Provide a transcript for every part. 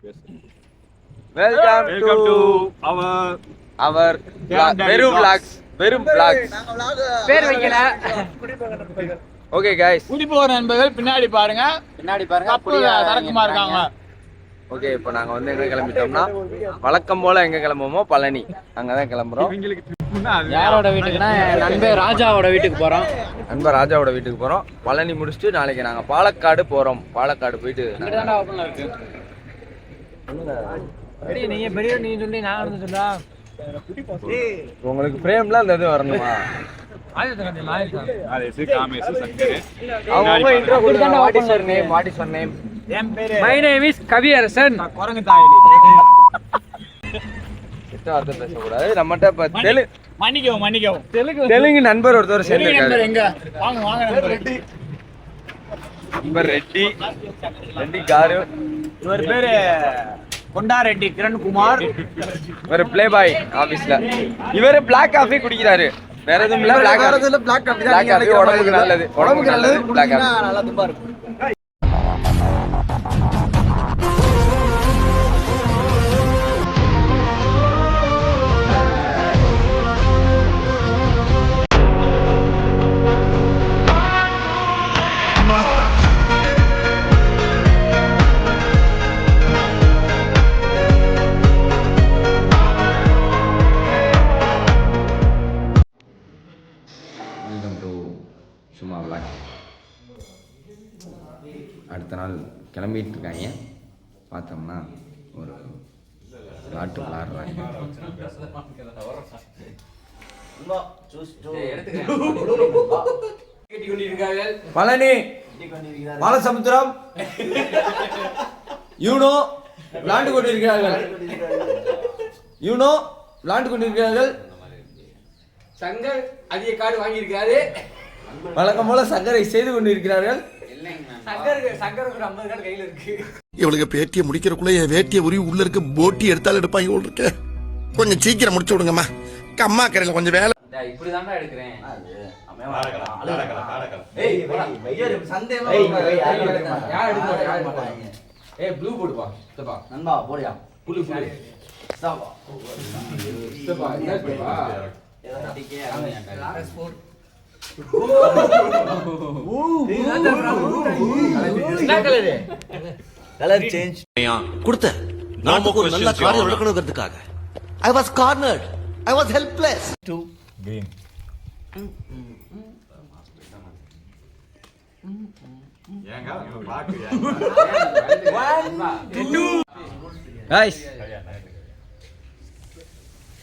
Welcome to our வெறும் vlogs. பேர் வைக்கல. Okay guys. குடிபோற நண்பர்கள் பின்னாடி பாருங்க. தரக்குமா இருக்காங்க. ஓகே, இப்போ நாங்க வந்து எங்க கிளம்பிட்டோம்னா வழக்கம் போல எங்க கிளம்புவோமோ பழனி அங்கதான் கிளம்புறோம். யாரோட வீட்டுக்குன்னா நண்பர் ராஜாவோட வீட்டுக்கு போறோம். நண்பர் ராஜாவோட வீட்டுக்கு போறோம். பழனி முடிச்சுட்டு நாளைக்கு நாங்க பாலக்காடு போறோம். பாலக்காடு போயிட்டு நீங்க பெரிய நீ சொல்லி நான் வந்து சொல்றா உங்களுக்கு பிரேம்ல அந்த இது வரணுமா? What is your name? My name is Kaviyarasan. பேசக்கூடாது நம்மகிட்ட. இப்ப மன்னிக்கவும் தெலுங்கு நண்பர் ஒருத்தர் சேர்ந்து எங்க வாங்க நண்பர் ரெட்டி காரு. இவர் பேரு கொண்டா ரெட்டி கிரண்குமார். இவர் பிளே பாய் ஆபீஸ்ல. இவரு பிளாக் காஃபி குடிக்கிறாரு. வேற எதுவும் இல்ல. பிளாக் காஃபி உடம்புக்கு நல்லது. பிளாக் காஃபி நல்லா தும்பா இருக்கும். சும்மா விளாக். அடுத்த நாள் கிளம்பிட்டு இருக்காங்க. பார்த்தோம்னா ஒரு விளாட்டு விளாடுறாங்க. பழனி பாலசமுத்திரம் யூனோ விளாண்டு கொண்டிருக்கிறார்கள். சங்கர் அதிக கார்டு வாங்கியிருக்காரு. வழக்கம் போல சங்கரை செய்து கொண்டிருக்கிறார்கள். சங்கருக்கு 50 கார்டு கையில இருக்கு. இவளுக்கு பேட்டியை முடிக்கிறக்குள்ள என் வேட்டியை உருவி உள்ள இருக்க போட்டி எடுத்தாலும் எடுப்பாங்க போல் இருக்கு. கொஞ்சம் சீக்கிரம் முடிச்சு விடுங்கம்மா. அம்மா கரையில கொஞ்சம் வேலை. இப்படிதான்டா எடுக்கிறேன். ப்ளூ போடுப்பா. நண்பா போடியா புளு கலர் சேஞ்ச் கொடுத்த நாமக்கு ஒரு நல்ல காரியம் நடக்கணுங்கிறதுக்காக I was cornered. I was helpless. To green. Guys,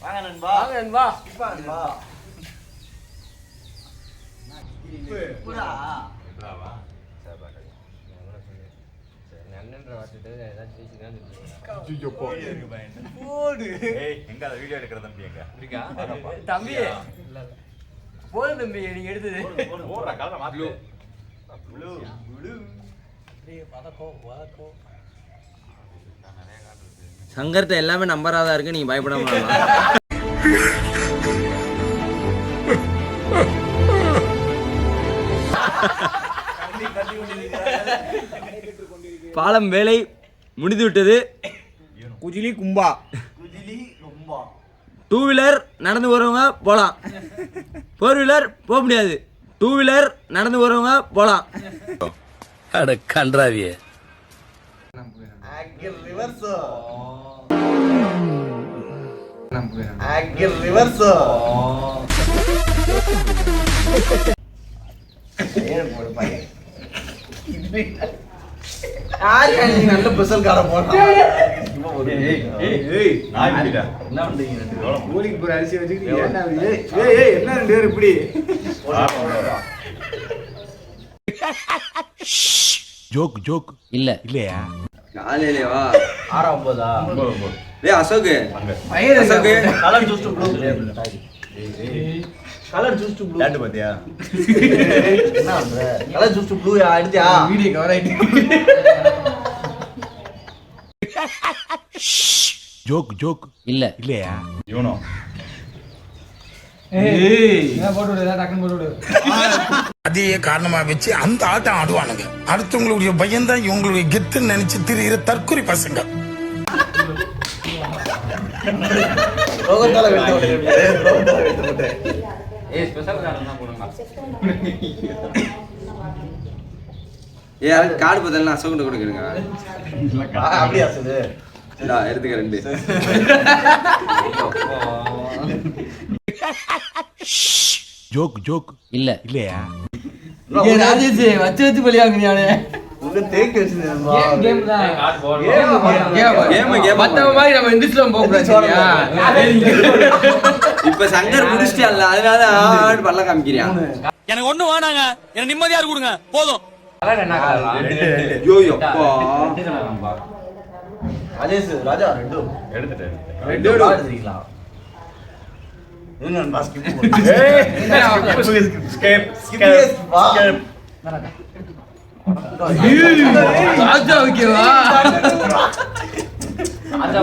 வாங்க நண்பா. தம்பி போதும் தம்பி நீங்க எடுத்தது. சங்கர்ட்ட எல்லாமே நம்பராதான் இருக்கு. நீங்க பயப்படாம பாலம் வேலை முடிந்து விட்டது. குஜிலி கும்பா. 2 வீலர் நடந்து வரவங்க போலாம். 4 வீலர் போக முடியாது. 2 வீலர் நடந்து வரவங்க போலாம். அட கன்றாவியே. நல்ல பெசல் கார போட்டா. அரிசி வச்சுக்கிட்டு என்ன 2 பேர் இப்படி ஜோக் இல்லையா? காலையிலேவா 6:09. டேய் Ashok colour juice to blue. Colour juice to blue dot பாத்தியா? என்ன பண்ற? கலர் ஜூஸ் டு ப்ளூ எடுத்தியா? வீடியோ கவர் ஆயிட்டு. ஜோக் இல்லையா? யூனோ அதையே காரணமா வச்சு அந்த ஆட்டம் ஆடுவானுங்க. அடுத்தவங்களுடைய பையன் தான் இவங்களுடைய கெத்துன்னு நினைச்சு திரிகிற தற்கொலை பசங்க. ரோகத்தால வெட்டு போட்டு. ஏய் ஸ்பெஷல் கார்டு தான் போடுங்க. யாருக்கு கார்டு பதிலா அசோகண்ட கொடுக்குறீங்க. அப்படியே அசது. டா எடுத்துக்க 2. ஜோக் இல்ல இல்லையா? ராஜேஷ் வச்சு பலியாங்கறியானே. உங்க தேக்கு வச்சிருந்தா கேம் தான். கேம் மத்தவ மாதிரி நம்ம இந்திஸ்ல போக கூடாது. இப்ப சங்கர் முடிச்சிட்டல்ல அதனால ஆடு பல்ல காமிக்கிறியா? எனக்கு ஒண்ணு வேணாங்க, எனக்கு நிம்மதியா கொடுங்க போதும். ஐயோ அப்பா ராஜேஷ் ராஜா ரெண்டு எடுத்துட்டேன். ரெண்டு எடுத்துக்கலாம். இன்னும் பாஸ்கெட் வா. ராஜா ஓகேவா?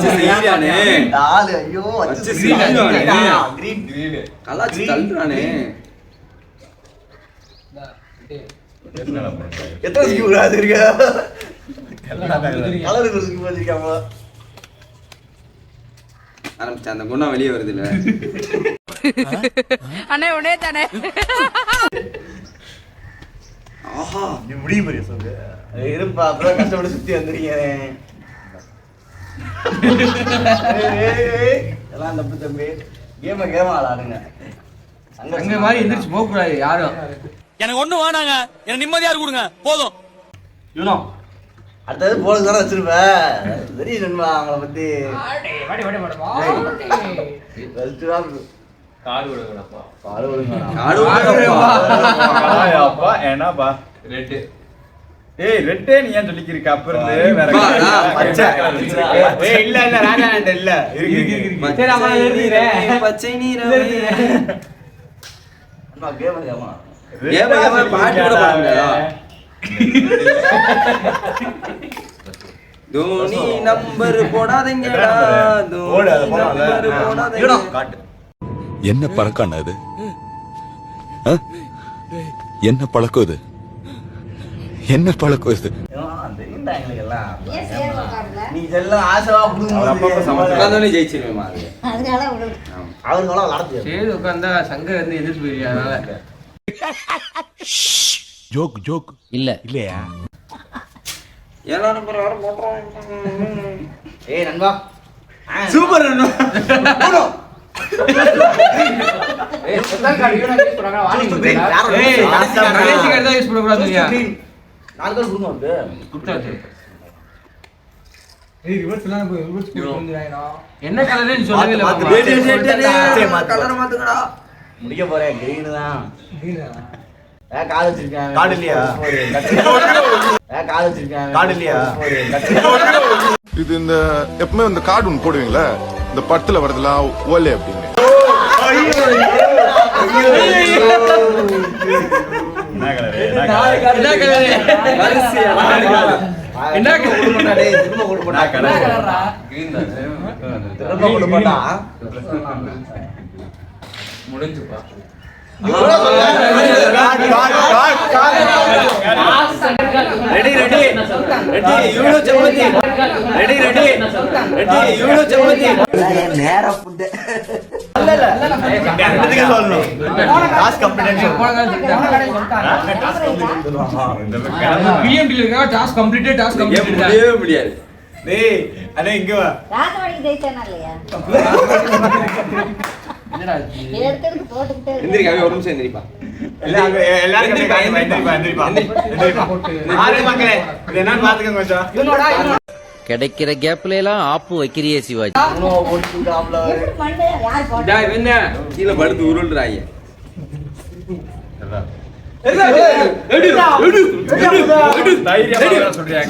சரியானே நாலு ஐயோ அச்சு சீனானே. கிரீன் கலாச்சி தள்ளுறானே. எத்தனை ஸ்கிப் இருக்கு? கலருக்கு ஸ்கிப் வச்சிருக்காங்க. ஆரம்பிச்ச அந்த குணம் வெளியே வருது இல்ல. அண்ணே உடனே தானே ஆஹா நீ முடிய போறிய சொல்லு. இருப்பா அப்புறம் கஷ்டப்பட்டு சுத்தி வந்துறீங்க. எல்லாம் தப்பு தம்பி. கேம ஆளாடுங்க. அங்க மாதிரி எந்திரிச்சு போக கூடாது யாரும். எனக்கு ஒண்ணு வேணாங்க, எனக்கு நிம்மதியா கொடுங்க போதும். யூனோ அடுத்தது போலீஸ் தானே வச்சிருப்ப. தெரியும் நண்பா அவங்கள பத்தி. கார்டு கொடுங்கப்பா. பாரு விடுங்க. ஆடு அப்பா என்னப்பா? ரெட். ஏய் ரெட்டே நீ ஏன் சொல்லிக்கிறீங்க? அப்புறம் வேற பச்சை. ஏய் இல்ல ராஜா இல்ல இருக்கு. சரி அம்மா எழுதிறேன். பச்சை நீரவே. நண்பா கேம ஏமா பாட்டு கூட பாடுங்க. தோனி நம்பர் போடாதீங்கடா. போடு அத தோனி நம்பர் யூனோ போடாதீங்க. காட்டு. என்ன பழக்கம் அது? என்ன பழக்கம் இது? என்ன பழக்கம் இது? தெரியும்டா எங்களுக்கு எல்லாம். நீ இதெல்லாம் ஆசைவா உட்கார்ந்தோனே ஜெயிச்சிருவேமா அது. அவருங்களா விளாடுது. சரி உட்கார்ந்தா சங்கர் வந்து எந்திரிச்சு போயிருக்கா அதனால. ஜோக் இல்ல இல்லையா? ஏழாம் நம்பர் வர போடுறோம். ஏய் நண்பா சூப்பர் அண்ணா. ஏய் கணேஷ் கிட்ட யூஸ் பண்ண கூடாது இல்லையா? நாலு பேர் கொடுங்க வந்து. குடுத்தாச்சு. என்ன கலர் நீ சொல்லவே இல்ல. மாத்து, மாமா. கலர் மாத்துங்கடா. முடிக்க போறேன் கிரீன் தான். கால் வச்சிருக்கேன். கார்டு இல்லையா? கால் வச்சிருக்கேன். கார்டு இல்லையா? இது இந்த எப்பவுமே இந்த கார்டு ஒன்று போடுவீங்களா? இந்த படத்துல வரதெல்லாம் ஓலே அப்படின்னு. என்ன கலர்? என்ன கலர்? என்ன கொடுக்க மாட்டா டேய், திரும்ப கொடுக்க மாட்டா. கிரீன் தான். திரும்ப கொடுக்க மாட்டா. முடிஞ்சுப்பா. ரெடி ரெடி ரெடி யூனோ சப்பாத்தி. ரெடி ரெடி ரெடி யூனோ சப்பாத்தி. நேரா புட். இல்ல இல்ல எதுக்கு சொல்லணும்? டாஸ்க் கம்ப்ளீட் பிஎம்டி இருக்கா? Task completed. டாஸ்க் ஏன் கம்ப்ளீட்டட். முடியவே முடியாது. டேய் அண்ணே இங்க வா. ராஜவாடிக்கு ஜெயிச்சேனா இல்லையா என்னடா இது? எடுத்து போட்டுக்கிட்டே எந்திரிக்க ஒரு நிமிஷம் எந்திரிப்பா. எல்லாரும் எந்திரிப்பா. ஆறு மக்களே இது என்னன்னு பாத்துக்கங்க கொஞ்சம். கிடைக்கிற கேப்ல எல்லாம் ஆப்பு வைக்கிறியே சிவாஜி. போட்டுட்டாப்ல. எப்படி மண்ணு யார் போட்டா டேய் வெண்ணே. கீழே படுத்து உருள்றாங்க. தைரியமா சொல்றீங்க.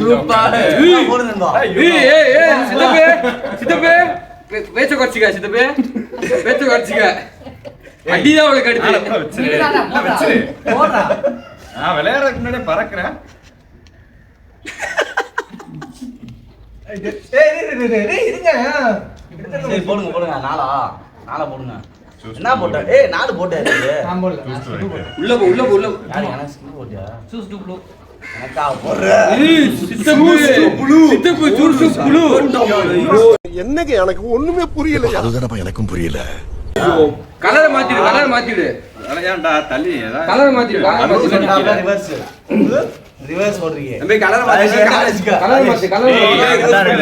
போடு நண்பா. ஏய் ஏய் ஏய் சித்தப்பே சித்தப்பே பேச்ச குறைச்சிக்க சித்தப்பே பேச்ச குறைச்சிக்க. அடிதான் அவளுக்கு அடுத்து. போடுறா. நான் விளையாடுறதுக்கு முன்னாடியே பறக்குறேன். சரி போடுங்க போடுங்க. நாலா போடுங்க. என்ன போட்ட? ஏய் நாலு போட்டே. நான் போடல. உள்ள போ உள்ள போ உள்ள போ. யாரு எனக்கு ஸ்கிப் போட்டியா? Choose to blue. எனக்கா ஒரு சித்தப்பு ஜூஸ் புளு. என்னங்க எனக்கு ஒண்ணுமே புரியல. அதுதானப்பா எனக்கும் புரியல. கலரை மாத்திடு. ஏன்டா தள்ளி ஏதா கலரை மாத்திடு. ரிவர்ஸ் ஓடுறீங்க. தம்பி கலர் மாத்தி கலர் மாத்து.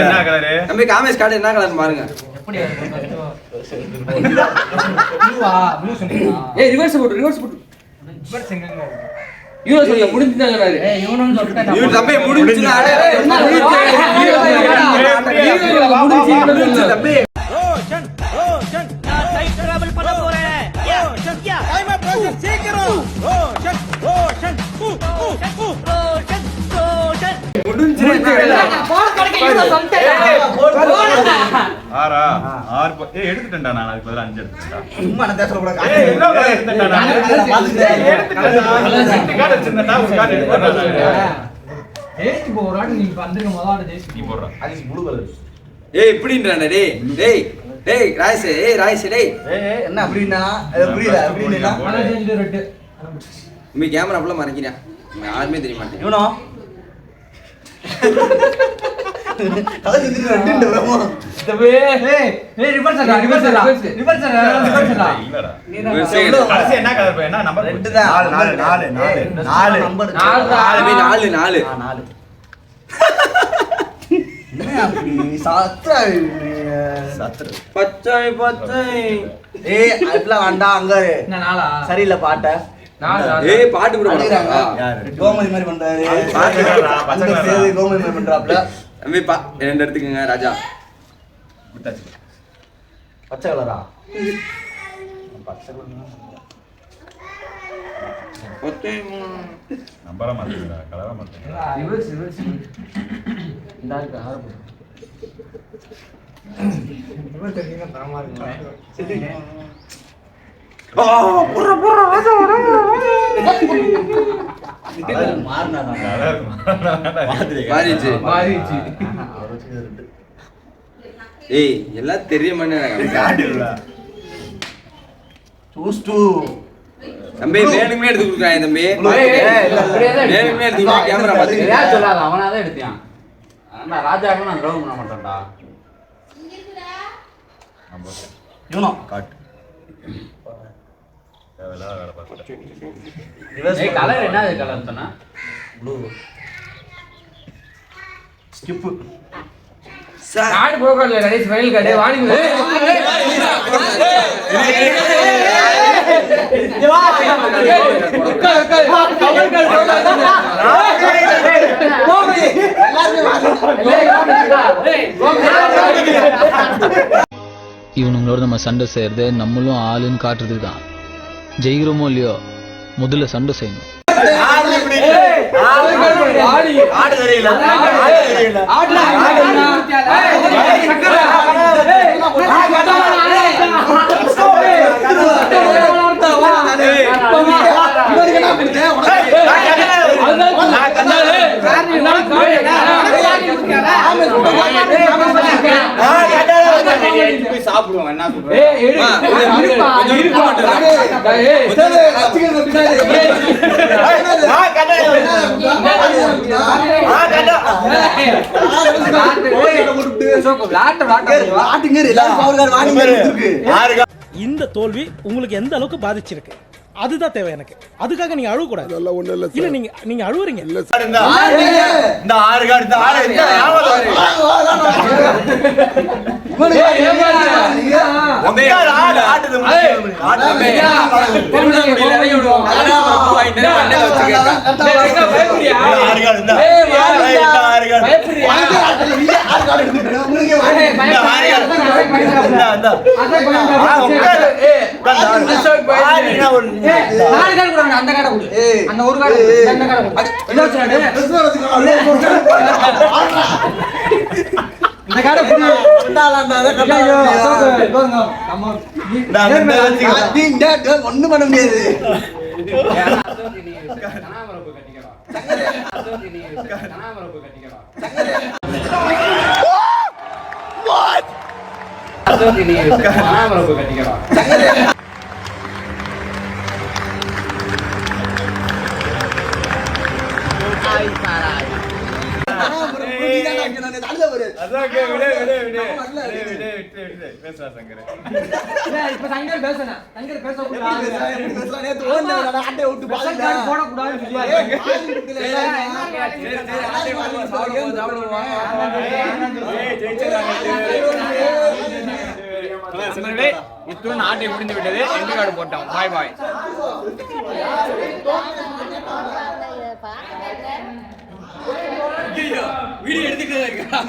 என்ன கலரு? தம்பி காமேஷ் கார்டு என்ன கலர் பாருங்க. ஏய் ரிவர்ஸ் போடு. இவன் சொல்ல முடிஞ்சுதாங்கறாரு. இவன் தம்பி முடிஞ்சுனா முடிஞ்சு தம்பி. ஆறா? ஆறு எடுத்துட்டேன்டா நான். அதுக்கு பதிலா 5 எடுத்துட்டேன்டா. சும்மா நான் பேச கூட ஏய் எவ்வளவு கார்டு எடுத்துட்டேன்டா நான். எடுத்துட்டேன்டா. கார்டு வச்சிருந்தேன்டா. ஒரு கார்டு எடுத்துட்டேன்டா. நீ போடுறா. அது ப்ளூ கலர். ஏய் இப்படின்றானே டேய் ராய்ஸ் டேய் என்ன அப்படின்னா அது புரியல. அப்படின்னா உங்க கேமரா ஃபுல்லா மறைக்கிறேன். யாருமே தெரிய மாட்டேன். இவனோ கலர் செஞ்சிட்டு ரெண்டு வரமா. இல்லடா. கடைசி என்ன கலர் பா? என்ன நம்பர்? ரெண்டு தான். 4 நம்பர் 4 4. என்ன அப்படி சாத்ரா பச்சை ஏய் அதெல்லாம் வேண்டாம். அங்க சரியில்ல பாட்ட. ஏய் பாட்டு கூட அழுகுறாங்க. பாடுறாங்க. கோமதி மாதிரி பண்றாரு. பச்சை கலரா? சேது கோமதி மாதிரி பண்றாப்ல. தம்பி ரெண்டு எடுத்துக்கங்க ராஜா. விட்டாச்சு. பச்சை கலரா? பச்சை கலர் நம்பரா மாத்துறா. கலரா மாத்துறா. மாறிச்சு. ஏய் எல்லாம் தெரிய மாட்டேன். தம்பி வேணுமே எடுத்து கொடுக்குறாங்க தம்பி. வேணுமே எடுத்து கேமரா பார்த்து சொல்லாத அவனாதான் எடுத்தியான். ராஜாவுக்கு நான் திரவம் பண்ண மாட்டேன்டா. இவனோ காட்டு. தேவையில்லாத வேலை பார்த்துட்டேன். ரிவர்ஸ் கலர் என்ன கலர் சொன்னா? Blue skip. கார்டு போகல கடைசி ஃபைனல் கார்டு வாணிங்க. இவனுங்களோட நம்ம சண்டை செய்யறது நம்மளும் ஆளுன்னு காட்டுறதுக்கு தான். ஜெயிக்கிறோமோ இல்லையோ முதல்ல சண்டை செய்யணும். ஆடு தெரியல. சாப்பிடுவோம் என்ன இந்த தோல்வி உங்களுக்கு எந்த அளவுக்கு பாதிச்சிருக்கு அதுதான் தேவை எனக்கு. அதுக்காக நீங்க அழுவ கூடாது. இல்ல நீங்க அழுவுறீங்க. இந்த 6 கார்டு இந்த 6 இந்த அந்த கடை அந்த ஒரு கடை அந்த கடை இந்த கடை ஒண்ணும் பண்ண முடியாது. அதான் okay, விடு. பேசுறா சங்கர். இப்ப சங்கர் பேசணும். சங்கர் பேசக்கூடாது. போடக்கூடாதுன்னு சொல்லியாரு. இத்துடன் ஆட்டை முடிந்து விட்டது. எண்டு கார்டு போட்டோம். பாய் பாய். வீடியோ எடுத்துக்கிட்டே இருக்கா